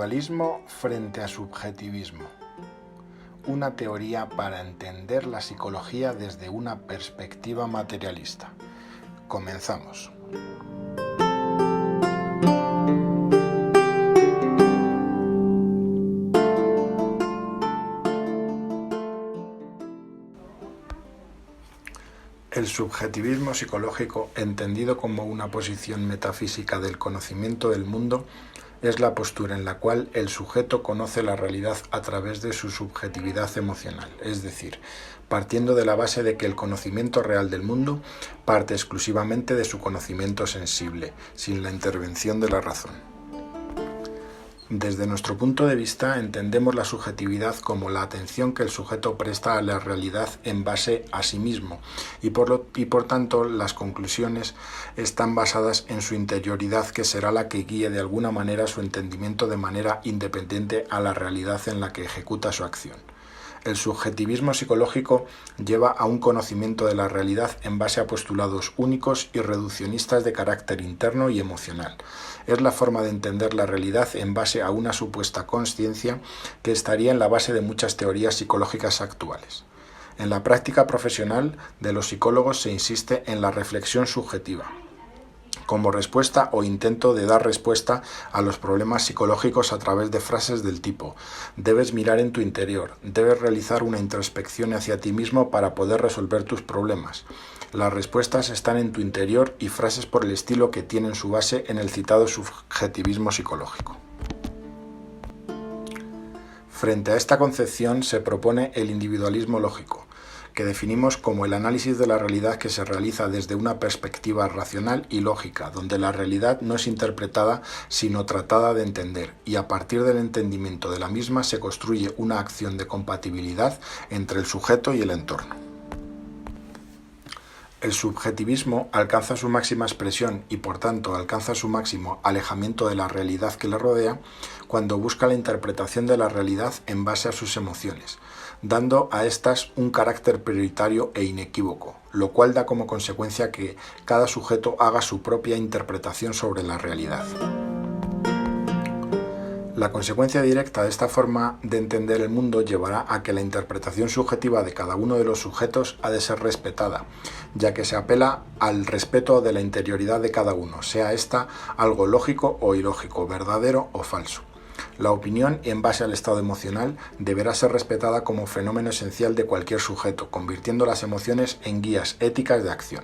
Individualismo frente a subjetivismo. Una teoría para entender la psicología desde una perspectiva materialista. Comenzamos. El subjetivismo psicológico, entendido como una posición metafísica del conocimiento del mundo, es la postura en la cual el sujeto conoce la realidad a través de su subjetividad emocional, es decir, partiendo de la base de que el conocimiento real del mundo parte exclusivamente de su conocimiento sensible, sin la intervención de la razón. Desde nuestro punto de vista, entendemos la subjetividad como la atención que el sujeto presta a la realidad en base a sí mismo y por tanto las conclusiones están basadas en su interioridad, que será la que guíe de alguna manera su entendimiento de manera independiente a la realidad en la que ejecuta su acción. El subjetivismo psicológico lleva a un conocimiento de la realidad en base a postulados únicos y reduccionistas de carácter interno y emocional. Es la forma de entender la realidad en base a una supuesta consciencia que estaría en la base de muchas teorías psicológicas actuales. En la práctica profesional de los psicólogos se insiste en la reflexión subjetiva como respuesta o intento de dar respuesta a los problemas psicológicos a través de frases del tipo: debes mirar en tu interior, debes realizar una introspección hacia ti mismo para poder resolver tus problemas. Las respuestas están en tu interior, y frases por el estilo que tienen su base en el citado subjetivismo psicológico. Frente a esta concepción se propone el individualismo lógico, que definimos como el análisis de la realidad que se realiza desde una perspectiva racional y lógica, donde la realidad no es interpretada sino tratada de entender, y a partir del entendimiento de la misma se construye una acción de compatibilidad entre el sujeto y el entorno. El subjetivismo alcanza su máxima expresión y por tanto alcanza su máximo alejamiento de la realidad que le rodea cuando busca la interpretación de la realidad en base a sus emociones, dando a estas un carácter prioritario e inequívoco, lo cual da como consecuencia que cada sujeto haga su propia interpretación sobre la realidad. La consecuencia directa de esta forma de entender el mundo llevará a que la interpretación subjetiva de cada uno de los sujetos ha de ser respetada, ya que se apela al respeto de la interioridad de cada uno, sea ésta algo lógico o ilógico, verdadero o falso. La opinión, en base al estado emocional, deberá ser respetada como fenómeno esencial de cualquier sujeto, convirtiendo las emociones en guías éticas de acción.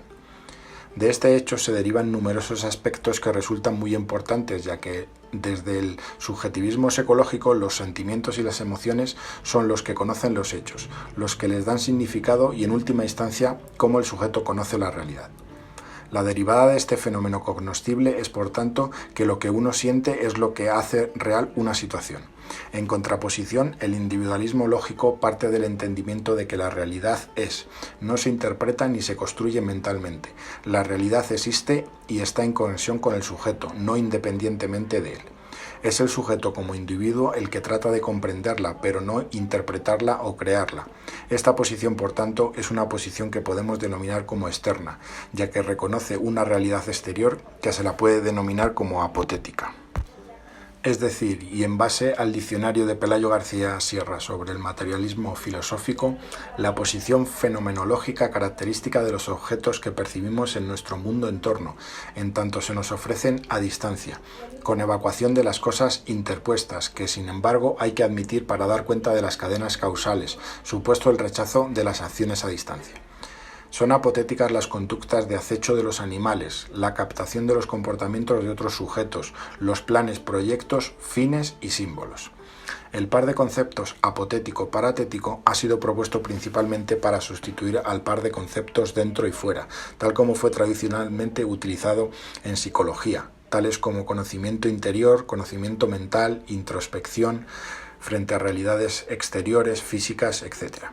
De este hecho se derivan numerosos aspectos que resultan muy importantes, ya que desde el subjetivismo psicológico los sentimientos y las emociones son los que conocen los hechos, los que les dan significado y en última instancia cómo el sujeto conoce la realidad. La derivada de este fenómeno cognoscible es, por tanto, que lo que uno siente es lo que hace real una situación. En contraposición, el individualismo lógico parte del entendimiento de que la realidad no se interpreta ni se construye mentalmente. La realidad existe y está en conexión con el sujeto, no independientemente de él. Es el sujeto como individuo el que trata de comprenderla, pero no interpretarla o crearla. Esta posición, por tanto, es una posición que podemos denominar como externa, ya que reconoce una realidad exterior que se la puede denominar como apotética. Es decir, y en base al diccionario de Pelayo García Sierra sobre el materialismo filosófico, la posición fenomenológica característica de los objetos que percibimos en nuestro mundo entorno, en tanto se nos ofrecen a distancia, con evacuación de las cosas interpuestas, que sin embargo hay que admitir para dar cuenta de las cadenas causales, supuesto el rechazo de las acciones a distancia. Son apotéticas las conductas de acecho de los animales, la captación de los comportamientos de otros sujetos, los planes, proyectos, fines y símbolos. El par de conceptos apotético-paratético ha sido propuesto principalmente para sustituir al par de conceptos dentro y fuera, tal como fue tradicionalmente utilizado en psicología, tales como conocimiento interior, conocimiento mental, introspección, frente a realidades exteriores, físicas, etc.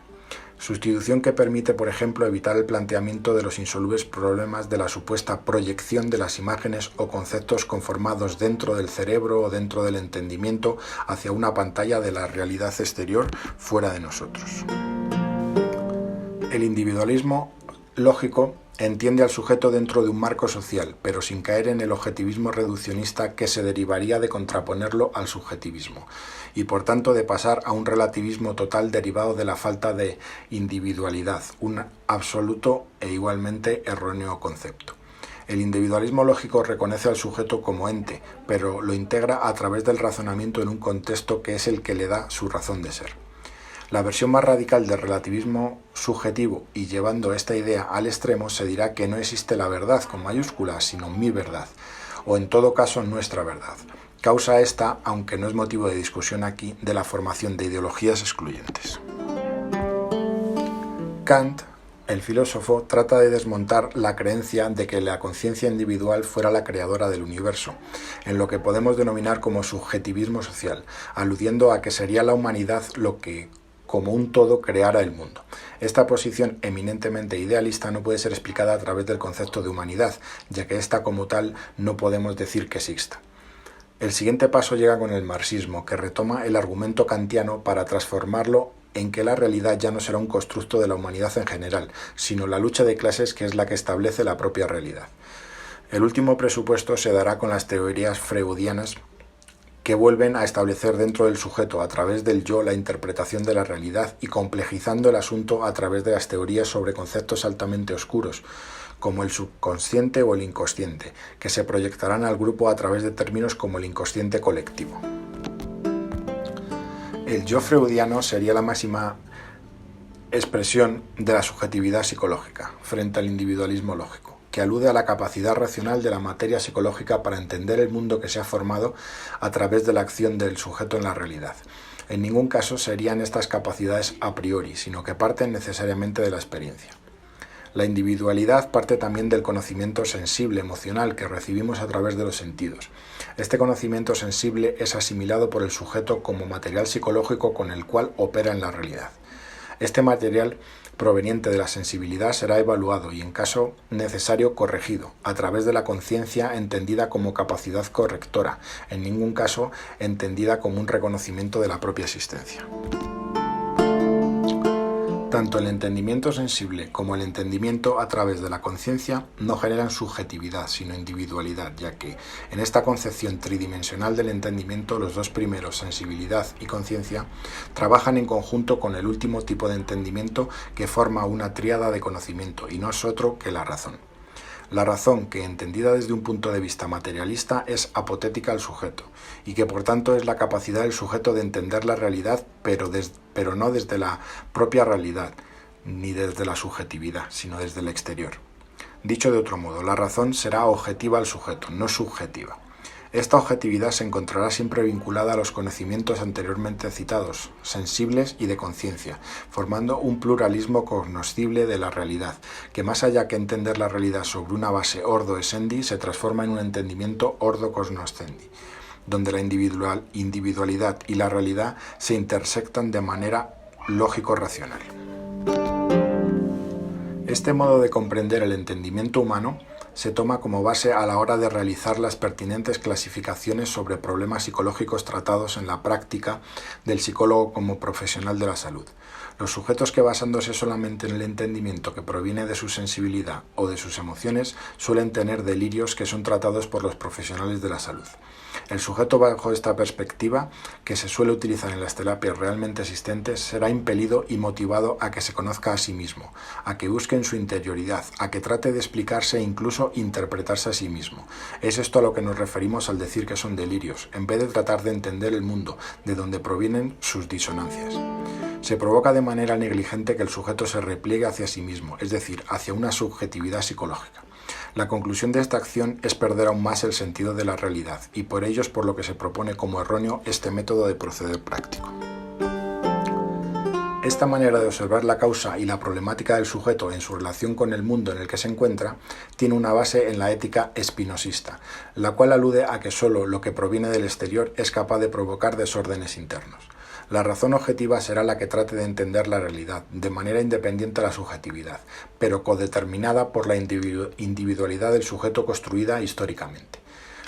Sustitución que permite, por ejemplo, evitar el planteamiento de los insolubles problemas de la supuesta proyección de las imágenes o conceptos conformados dentro del cerebro o dentro del entendimiento hacia una pantalla de la realidad exterior fuera de nosotros. El individualismo lógico Entiende al sujeto dentro de un marco social, pero sin caer en el objetivismo reduccionista que se derivaría de contraponerlo al subjetivismo, y por tanto de pasar a un relativismo total derivado de la falta de individualidad, un absoluto e igualmente erróneo concepto. El individualismo lógico reconoce al sujeto como ente, pero lo integra a través del razonamiento en un contexto que es el que le da su razón de ser. La versión más radical del relativismo subjetivo, y llevando esta idea al extremo, se dirá que no existe la verdad con mayúsculas, sino mi verdad, o en todo caso nuestra verdad. Causa esta, aunque no es motivo de discusión aquí, de la formación de ideologías excluyentes. Kant, el filósofo, trata de desmontar la creencia de que la conciencia individual fuera la creadora del universo, en lo que podemos denominar como subjetivismo social, aludiendo a que sería la humanidad lo que como un todo creara el mundo. Esta posición eminentemente idealista no puede ser explicada a través del concepto de humanidad, ya que ésta como tal no podemos decir que exista. El siguiente paso llega con el marxismo, que retoma el argumento kantiano para transformarlo en que la realidad ya no será un constructo de la humanidad en general, sino la lucha de clases que es la que establece la propia realidad. El último presupuesto se dará con las teorías freudianas, que vuelven a establecer dentro del sujeto a través del yo la interpretación de la realidad y complejizando el asunto a través de las teorías sobre conceptos altamente oscuros, como el subconsciente o el inconsciente, que se proyectarán al grupo a través de términos como el inconsciente colectivo. El yo freudiano sería la máxima expresión de la subjetividad psicológica frente al individualismo lógico, que alude a la capacidad racional de la materia psicológica para entender el mundo que se ha formado a través de la acción del sujeto en la realidad. En ningún caso serían estas capacidades a priori, sino que parten necesariamente de la experiencia. La individualidad parte también del conocimiento sensible, emocional, que recibimos a través de los sentidos. Este conocimiento sensible es asimilado por el sujeto como material psicológico con el cual opera en la realidad. Este material proveniente de la sensibilidad será evaluado y, en caso necesario, corregido, a través de la conciencia entendida como capacidad correctora, en ningún caso entendida como un reconocimiento de la propia existencia. Tanto el entendimiento sensible como el entendimiento a través de la conciencia no generan subjetividad, sino individualidad, ya que en esta concepción tridimensional del entendimiento los dos primeros, sensibilidad y conciencia, trabajan en conjunto con el último tipo de entendimiento que forma una tríada de conocimiento y no es otro que la razón. La razón, que entendida desde un punto de vista materialista, es apotética al sujeto, y que por tanto es la capacidad del sujeto de entender la realidad, pero no desde la propia realidad, ni desde la subjetividad, sino desde el exterior. Dicho de otro modo, la razón será objetiva al sujeto, no subjetiva. Esta objetividad se encontrará siempre vinculada a los conocimientos anteriormente citados, sensibles y de conciencia, formando un pluralismo cognoscible de la realidad, que más allá que entender la realidad sobre una base ordo-essendi, se transforma en un entendimiento ordo-cognoscendi, donde la individualidad y la realidad se intersectan de manera lógico-racional. Este modo de comprender el entendimiento humano se toma como base a la hora de realizar las pertinentes clasificaciones sobre problemas psicológicos tratados en la práctica del psicólogo como profesional de la salud. Los sujetos que, basándose solamente en el entendimiento que proviene de su sensibilidad o de sus emociones, suelen tener delirios que son tratados por los profesionales de la salud. El sujeto, bajo esta perspectiva, que se suele utilizar en las terapias realmente existentes, será impelido y motivado a que se conozca a sí mismo, a que busque en su interioridad, a que trate de explicarse e incluso interpretarse a sí mismo. Es esto a lo que nos referimos al decir que son delirios, en vez de tratar de entender el mundo, de donde provienen sus disonancias. Se provoca de manera negligente que el sujeto se repliegue hacia sí mismo, es decir, hacia una subjetividad psicológica. La conclusión de esta acción es perder aún más el sentido de la realidad, y por ello es por lo que se propone como erróneo este método de proceder práctico. Esta manera de observar la causa y la problemática del sujeto en su relación con el mundo en el que se encuentra tiene una base en la ética espinosista, la cual alude a que sólo lo que proviene del exterior es capaz de provocar desórdenes internos. La razón objetiva será la que trate de entender la realidad, de manera independiente a la subjetividad, pero codeterminada por la individualidad del sujeto construida históricamente.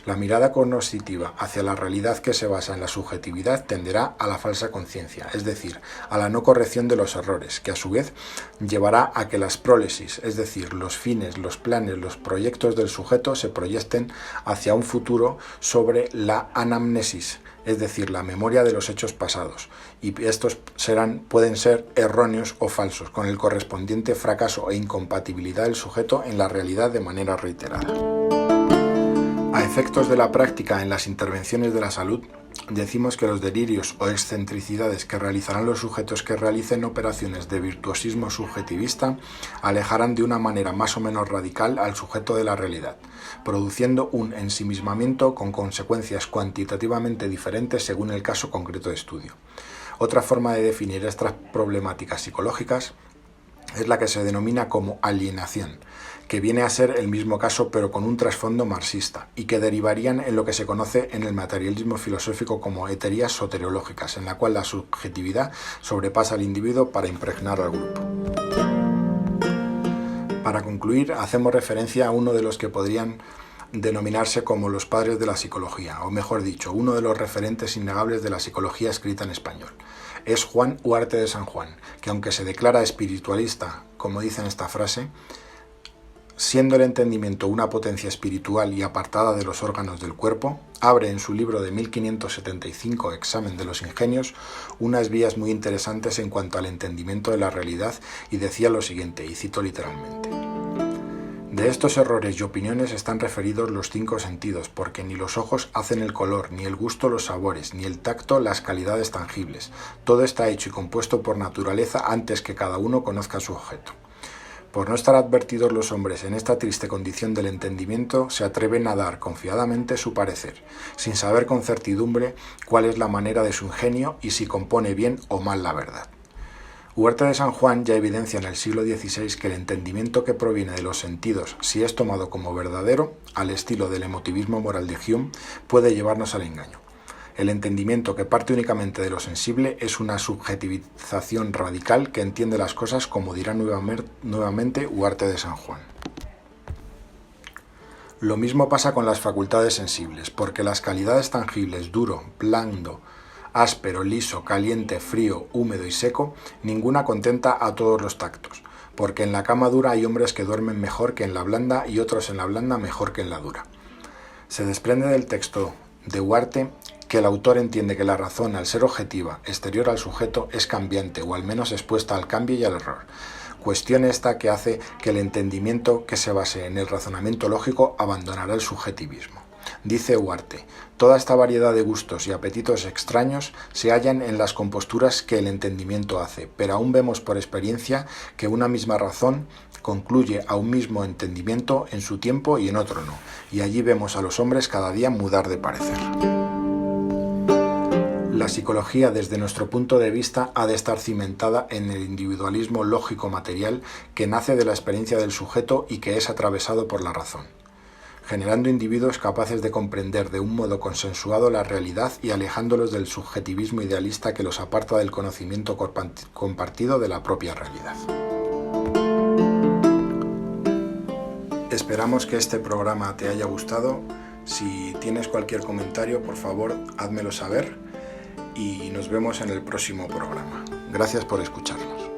La mirada cognoscitiva hacia la realidad que se basa en la subjetividad tenderá a la falsa conciencia, es decir, a la no corrección de los errores, que a su vez llevará a que las prólesis, es decir, los fines, los planes, los proyectos del sujeto se proyecten hacia un futuro sobre la anamnesis, es decir, la memoria de los hechos pasados, y estos pueden ser erróneos o falsos, con el correspondiente fracaso e incompatibilidad del sujeto en la realidad de manera reiterada. A efectos de la práctica en las intervenciones de la salud, decimos que los delirios o excentricidades que realizarán los sujetos que realicen operaciones de virtuosismo subjetivista alejarán de una manera más o menos radical al sujeto de la realidad, produciendo un ensimismamiento con consecuencias cuantitativamente diferentes según el caso concreto de estudio. Otra forma de definir estas problemáticas psicológicas es la que se denomina como alienación, que viene a ser el mismo caso pero con un trasfondo marxista y que derivarían en lo que se conoce en el materialismo filosófico como heterías soteriológicas, en la cual la subjetividad sobrepasa al individuo para impregnar al grupo. Para concluir, hacemos referencia a uno de los que podrían denominarse como los padres de la psicología, o mejor dicho, uno de los referentes innegables de la psicología escrita en español. Es Juan Huarte de San Juan, que aunque se declara espiritualista, como dice en esta frase, siendo el entendimiento una potencia espiritual y apartada de los órganos del cuerpo, abre en su libro de 1575, Examen de los Ingenios, unas vías muy interesantes en cuanto al entendimiento de la realidad y decía lo siguiente, y cito literalmente: de estos errores y opiniones están referidos los 5 sentidos, porque ni los ojos hacen el color, ni el gusto los sabores, ni el tacto las calidades tangibles. Todo está hecho y compuesto por naturaleza antes que cada uno conozca su objeto. Por no estar advertidos los hombres en esta triste condición del entendimiento, se atreven a dar confiadamente su parecer, sin saber con certidumbre cuál es la manera de su ingenio y si compone bien o mal la verdad. Huarte de San Juan ya evidencia en el siglo XVI que el entendimiento que proviene de los sentidos, si es tomado como verdadero, al estilo del emotivismo moral de Hume, puede llevarnos al engaño. El entendimiento que parte únicamente de lo sensible es una subjetivización radical que entiende las cosas como dirá nuevamente Huarte de San Juan. Lo mismo pasa con las facultades sensibles, porque las calidades tangibles duro, blando, áspero, liso, caliente, frío, húmedo y seco, ninguna contenta a todos los tactos, porque en la cama dura hay hombres que duermen mejor que en la blanda y otros en la blanda mejor que en la dura. Se desprende del texto de Huarte que el autor entiende que la razón, al ser objetiva, exterior al sujeto, es cambiante o al menos expuesta al cambio y al error. Cuestión esta que hace que el entendimiento que se base en el razonamiento lógico abandonará el subjetivismo. Dice Huarte, toda esta variedad de gustos y apetitos extraños se hallan en las composturas que el entendimiento hace, pero aún vemos por experiencia que una misma razón concluye a un mismo entendimiento en su tiempo y en otro no, y allí vemos a los hombres cada día mudar de parecer. La psicología, desde nuestro punto de vista, ha de estar cimentada en el individualismo lógico-material que nace de la experiencia del sujeto y que es atravesado por la razón, generando individuos capaces de comprender de un modo consensuado la realidad y alejándolos del subjetivismo idealista que los aparta del conocimiento compartido de la propia realidad. Esperamos que este programa te haya gustado. Si tienes cualquier comentario, por favor, házmelo saber y nos vemos en el próximo programa. Gracias por escucharnos.